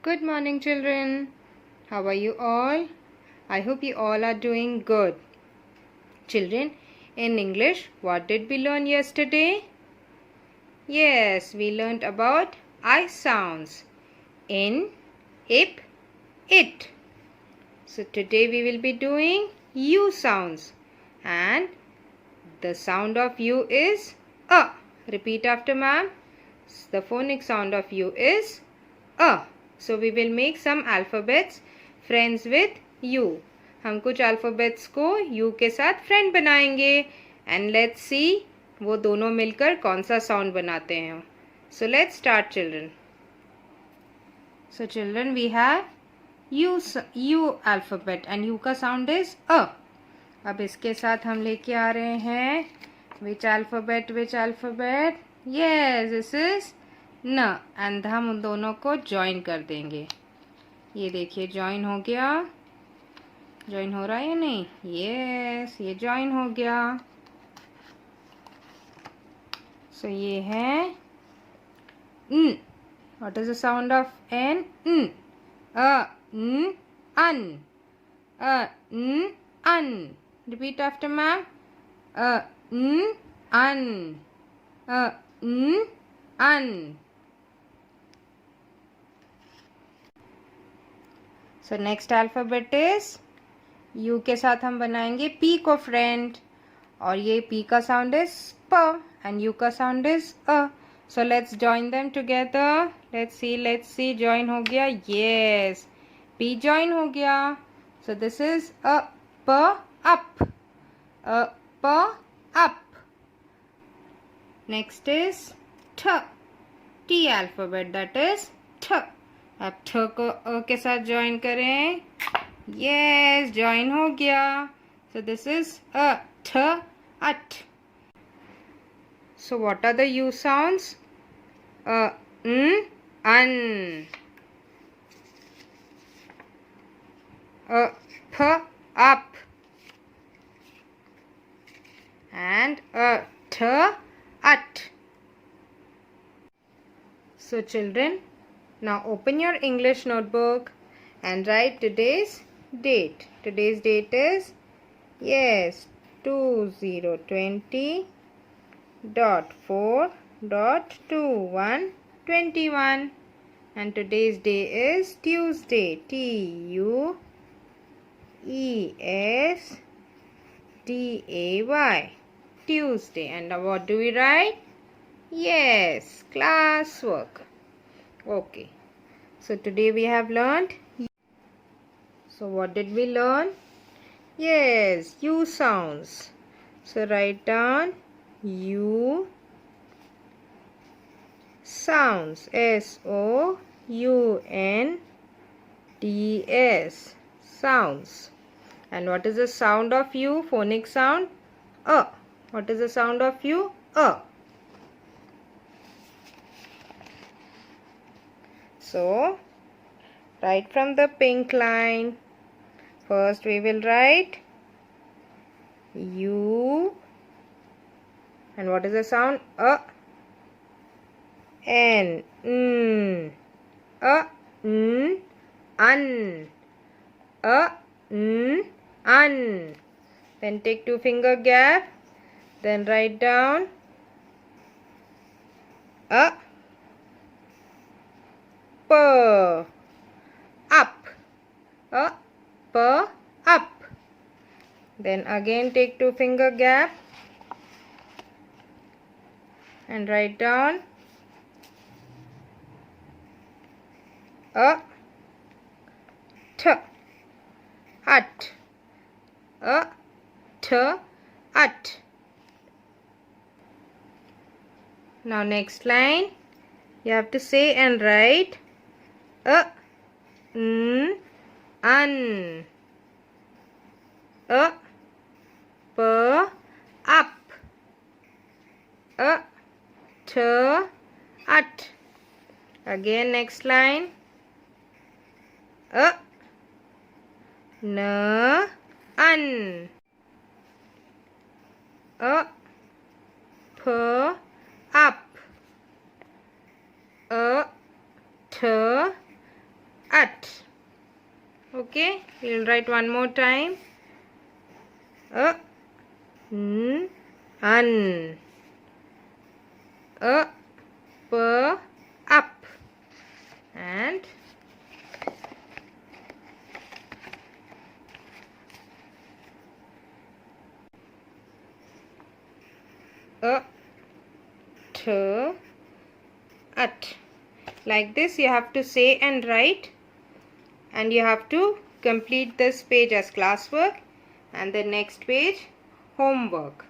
Good morning, children. How are you all? I hope you all are doing good. Children, in English, what did we learn yesterday? Yes, we learned about I sounds. In, ip, it. So today we will be doing U sounds. And the sound of U is A. Repeat after ma'am. The phonic sound of U is A. So we will make some alphabets friends with U. हम कुछ alphabets को U के साथ friend बनाएंगे and let's see वो दोनों मिलकर कौन सा sound बनाते हैं. So let's start, children. So children, we have U alphabet and U का sound is A. अब इसके साथ हम लेके आ रहे हैं which alphabet? Yes, this is न एंड हम उन दोनों को ज्वाइन कर देंगे. ये देखिए ज्वाइन हो गया. ज्वाइन हो रहा है या नहीं? यस, ये ज्वाइन हो गया. सो ये है न. What is the sound of N? न. न un. N on. Repeat after ma'am. N un. N un. So next alphabet is U के साथ हम बनाएंगे पी को फ्रेंड और ये पी का साउंड इज प एंड यू का sound is a. So let's join them together. Let's see join हो गया. यस, पी जॉइन हो गया. सो दिस इज अ प अप. अ प अप. नेक्स्ट इज ठ. टी अल्फ़ाबेट दैट इज ठ. अब ठ को अ के साथ ज्वाइन करें. यस, ज्वाइन हो गया. So this is a th at. So what are the U sounds? N un. F up and th at. So children, now open your English notebook and write today's date. Today's date is, yes, 2020.4.2121 and today's day is Tuesday. Tuesday. Tuesday. And now what do we write? Yes, classwork. Okay. So today we have learned. So what did we learn? Yes, U sounds. So write down U sounds. S-O-U-N-D-S. Sounds. And what is the sound of U? Phonic sound? A. What is the sound of U? A. So, write from the pink line. First we will write U. And what is the sound? A. N. N. A. N. An. A. N. An. Then take two finger gap. Then write down a. P. Up. A. P. Up. Then again take two finger gap and write down a. T. At. A. T. At. Now next line you have to say and write a. N. An. A. P. Up. A. T. At. Again next line a. N. An. A. P. Up. A. T. at. Okay, we'll write one more time. A, n, un. A, p, up. And a, t, at. Like this you have to say and write, and you have to complete this page as classwork and the next page homework.